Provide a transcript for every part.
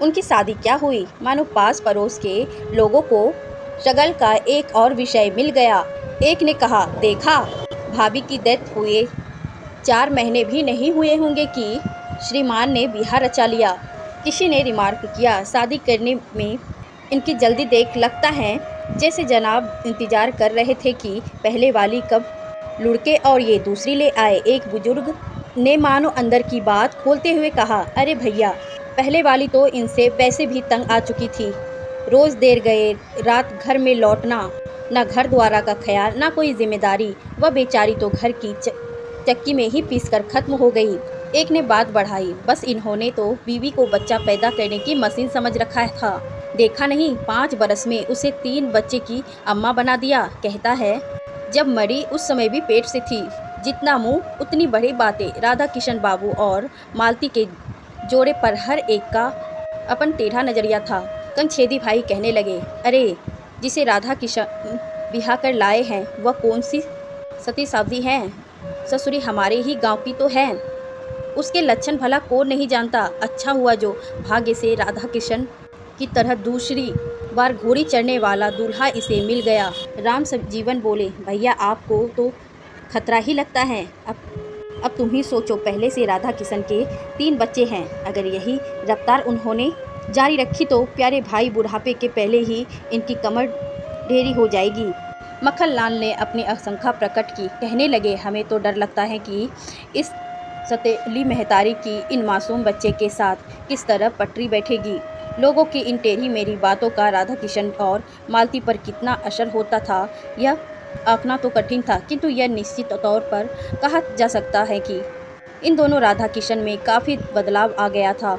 उनकी शादी क्या हुई, मानो पास पड़ोस के लोगों को शगल का एक और विषय मिल गया। एक ने कहा, देखा, भाभी की डेथ हुए 4 महीने भी नहीं हुए होंगे कि श्रीमान ने ब्याह रचा लिया। किसी ने रिमार्क किया, शादी करने में इनकी जल्दी देख लगता है जैसे जनाब इंतजार कर रहे थे कि पहले वाली कब लुढ़के और ये दूसरी ले आए। एक बुजुर्ग ने मानो अंदर की बात खोलते हुए कहा, अरे भैया, पहले वाली तो इनसे वैसे भी तंग आ चुकी थी। रोज़ देर गए रात घर में लौटना, ना घर द्वारा का ख्याल, ना कोई जिम्मेदारी। वह बेचारी तो घर की चक्की में ही पीसकर खत्म हो गई। एक ने बात बढ़ाई, बस इन्होंने तो बीवी को बच्चा पैदा करने की मशीन समझ रखा था। देखा नहीं, 5 बरस में उसे 3 बच्चे की अम्मा बना दिया। कहता है जब मरी उस समय भी पेट से थी। जितना मुंह उतनी बड़ी बातें। राधा किशन बाबू और मालती के जोड़े पर हर एक का अपन टेढ़ा नजरिया था। कंछेदी भाई कहने लगे, अरे जिसे राधा किशन ब्याह कर लाए हैं वह कौन सी सती सावधी है? ससुरी हमारे ही गांव की तो है। उसके लक्षण भला कौन नहीं जानता। अच्छा हुआ जो भाग्य से राधा किशन की तरह दूसरी बार घोड़ी चढ़ने वाला दूल्हा इसे मिल गया। राम जीवन बोले, भैया आपको तो खतरा ही लगता है। अब तुम ही सोचो, पहले से राधा किशन के 3 बच्चे हैं। अगर यही रफ्तार उन्होंने जारी रखी तो प्यारे भाई बुढ़ापे के पहले ही इनकी कमर ढेरी हो जाएगी। मक्खनलाल ने अपनी आशंका प्रकट की। कहने लगे, हमें तो डर लगता है कि इस सतेली महतारी की इन मासूम बच्चे के साथ किस तरह पटरी बैठेगी। लोगों की इन टेढ़ी मेरी बातों का राधा किशन और मालती पर कितना असर होता था यह आंकना तो कठिन था, किंतु यह निश्चित तौर पर कहा जा सकता है कि इन दोनों राधा किशन में काफ़ी बदलाव आ गया था।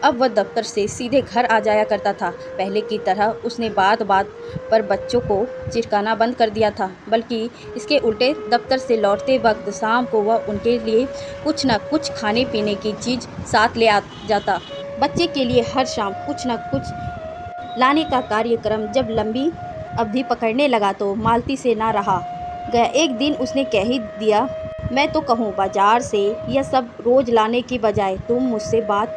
अब वह दफ्तर से सीधे घर आ जाया करता था। पहले की तरह उसने बात बात पर बच्चों को चिढ़काना बंद कर दिया था, बल्कि इसके उल्टे दफ्तर से लौटते वक्त शाम को वह उनके लिए कुछ न कुछ खाने पीने की चीज़ साथ ले आ जाता। बच्चे के लिए हर शाम कुछ न कुछ लाने का कार्यक्रम जब लंबी अवधि पकड़ने लगा तो मालती से ना रहा गया। एक दिन उसने कह ही दिया, मैं तो कहूँ बाजार से यह सब रोज़ लाने की बजाय तुम मुझसे बात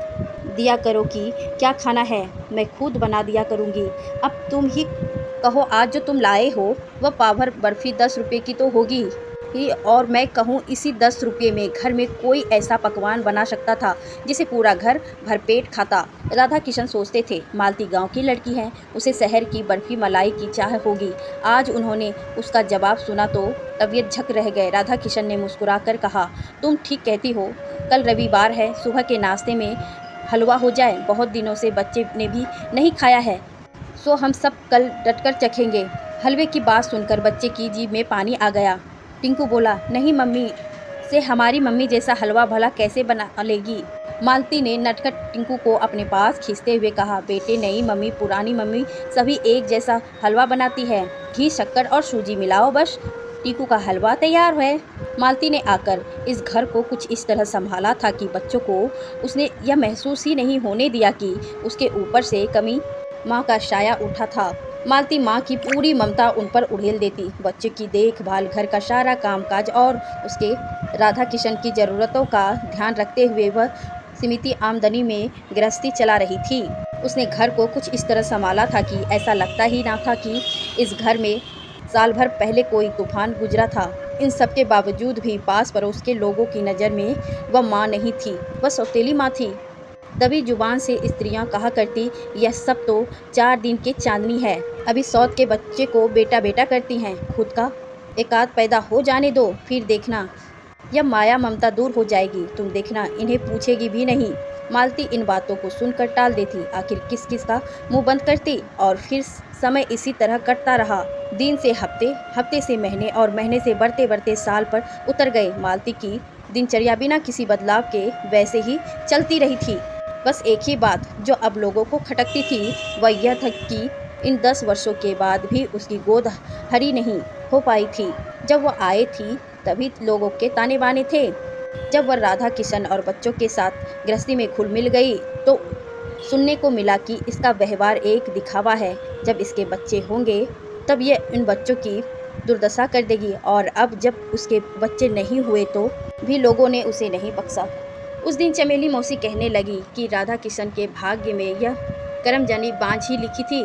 दिया करो कि क्या खाना है, मैं खुद बना दिया करूँगी। अब तुम ही कहो, आज जो तुम लाए हो वह पाव भर बर्फ़ी 10 रुपये की तो होगी ही, और मैं कहूँ इसी 10 रुपये में घर में कोई ऐसा पकवान बना सकता था जिसे पूरा घर भरपेट खाता। राधा किशन सोचते थे, मालती गांव की लड़की है, उसे शहर की बर्फ़ी मलाई की चाह होगी। आज उन्होंने उसका जवाब सुना तो तबीयत झक रह गए। राधा किशन ने मुस्कुराकर कहा, तुम ठीक कहती हो, कल रविवार है, सुबह के नाश्ते में हलवा हो जाए। बहुत दिनों से बच्चे ने भी नहीं खाया है, सो हम सब कल डटकर चखेंगे। हलवे की बात सुनकर बच्चे की जीभ में पानी आ गया। टिंकू बोला, नहीं मम्मी से हमारी मम्मी जैसा हलवा भला कैसे बना लेगी। मालती ने नटखट टिंकू को अपने पास खींचते हुए कहा, बेटे नई मम्मी पुरानी मम्मी सभी एक जैसा हलवा बनाती है। घी शक्कर और सूजी मिलाओ, बस टिंकू का हलवा तैयार है। मालती ने आकर इस घर को कुछ इस तरह संभाला था कि बच्चों को उसने यह महसूस ही नहीं होने दिया कि उसके ऊपर से कमी माँ का साया उठा था। मालती माँ की पूरी ममता उन पर उड़ेल देती। बच्चे की देखभाल, घर का सारा कामकाज और उसके राधा किशन की ज़रूरतों का ध्यान रखते हुए वह सीमित आमदनी में गृहस्थी चला रही थी। उसने घर को कुछ इस तरह संभाला था कि ऐसा लगता ही ना था कि इस घर में साल भर पहले कोई तूफान गुजरा था। इन सब के बावजूद भी पास पड़ोस के लोगों की नज़र में वह माँ नहीं थी, वह सौतेली माँ थी। दबी जुबान से स्त्रियां कहा करती, यह सब तो 4 दिन की चांदनी है, अभी सौत के बच्चे को बेटा बेटा करती हैं, खुद का एकाध पैदा हो जाने दो, फिर देखना यह माया ममता दूर हो जाएगी, तुम देखना इन्हें पूछेगी भी नहीं। मालती इन बातों को सुनकर टाल देती। आखिर किस किस का मुंह बंद करती, और फिर समय इसी तरह कटता रहा। दिन से हफ्ते, हफ्ते से महीने और महीने से बढ़ते बढ़ते साल पर उतर गए। मालती की दिनचर्या बिना किसी बदलाव के वैसे ही चलती रही थी। बस एक ही बात जो अब लोगों को खटकती थी वह यह था कि इन 10 वर्षों के बाद भी उसकी गोद हरी नहीं हो पाई थी। जब वह आए थी तभी लोगों के ताने बाने थे। जब वह राधा किशन और बच्चों के साथ गृहस्थी में घुल मिल गई तो सुनने को मिला कि इसका व्यवहार एक दिखावा है। जब इसके बच्चे होंगे तब यह इन बच्चों की दुर्दशा कर देगी, और अब जब उसके बच्चे नहीं हुए तो भी लोगों ने उसे नहीं बख्शा। उस दिन चमेली मौसी कहने लगी कि राधा किशन के भाग्य में यह करमजनी बांझ ही लिखी थी।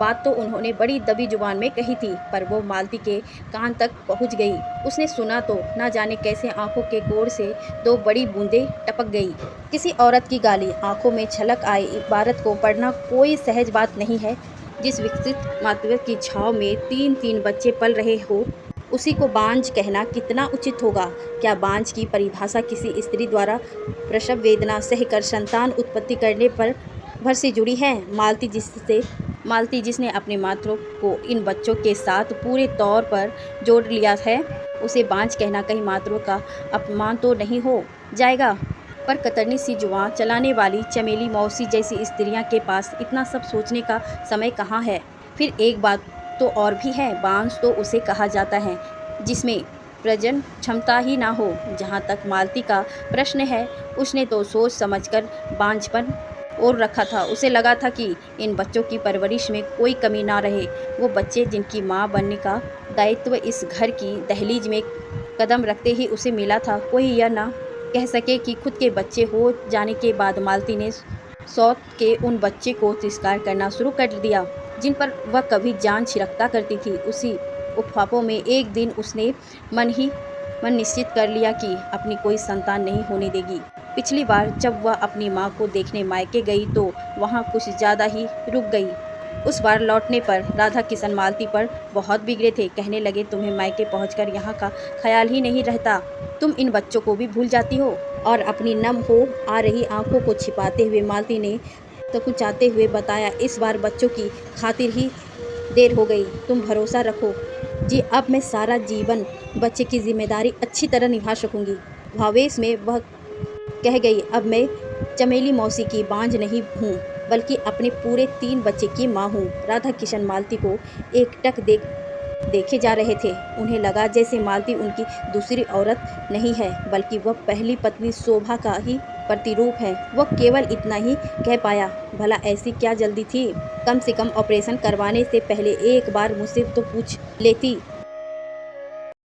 बात तो उन्होंने बड़ी दबी जुबान में कही थी, पर वो मालती के कान तक पहुंच गई। उसने सुना तो न जाने कैसे आंखों के कोर से दो बड़ी बूंदें टपक गई। किसी औरत की गाली आंखों में छलक आए इबारत को पढ़ना कोई सहज बात नहीं है। जिस विकसित मातृत्व की छाव में 3-3 बच्चे पल रहे हो, उसी को बांझ कहना कितना उचित होगा। क्या बांझ की परिभाषा किसी स्त्री द्वारा प्रसव वेदना सहकर संतान उत्पत्ति करने पर भर से जुड़ी है? मालती जिसने अपने मातृ को इन बच्चों के साथ पूरे तौर पर जोड़ लिया है, उसे बांझ कहना कहीं मातृ का अपमान तो नहीं हो जाएगा? पर कतरनी सी जुबान चलाने वाली चमेली मौसी जैसी स्त्रियां के पास इतना सब सोचने का समय कहाँ है? फिर एक बात तो और भी है, बांझ तो उसे कहा जाता है जिसमें प्रजनन क्षमता ही ना हो। जहाँ तक मालती का प्रश्न है, उसने तो सोच समझकर बांझपन और रखा था। उसे लगा था कि इन बच्चों की परवरिश में कोई कमी ना रहे। वो बच्चे जिनकी माँ बनने का दायित्व इस घर की दहलीज में कदम रखते ही उसे मिला था। कोई यह ना कह सके कि खुद के बच्चे हो जाने के बाद मालती ने सौत के उन बच्चे को तिरस्कार करना शुरू कर दिया जिन पर वह कभी जान छिड़कता करती थी। उसी उपहापों में एक दिन उसने मन निश्चित कर लिया कि अपनी कोई संतान नहीं होने देगी। पिछली बार जब वह अपनी माँ को देखने मायके गई तो वहाँ कुछ ज़्यादा ही रुक गई। उस बार लौटने पर राधा किशन मालती पर बहुत बिगड़े थे। कहने लगे, तुम्हें मायके पहुंचकर यहाँ का ख्याल ही नहीं रहता। तुम इन बच्चों को भी भूल जाती हो। और अपनी नम हो आ रही आंखों को छिपाते हुए मालती ने तकुचाते हुए बताया, इस बार बच्चों की खातिर ही देर हो गई। तुम भरोसा रखो जी, अब मैं सारा जीवन बच्चे की जिम्मेदारी अच्छी तरह निभा सकूंगी। भावेश में वह कह गई, अब मैं चमेली मौसी की बांझ नहीं हूँ, बल्कि अपने पूरे 3 बच्चे की माँ हूँ। राधा किशन मालती को एकटक देखे जा रहे थे। उन्हें लगा जैसे मालती उनकी दूसरी औरत नहीं है, बल्कि वह पहली पत्नी शोभा का ही प्रतिरूप है। वह केवल इतना ही कह पाया, भला ऐसी क्या जल्दी थी? कम से कम ऑपरेशन करवाने से पहले एक बार मुझसे तो पूछ लेती।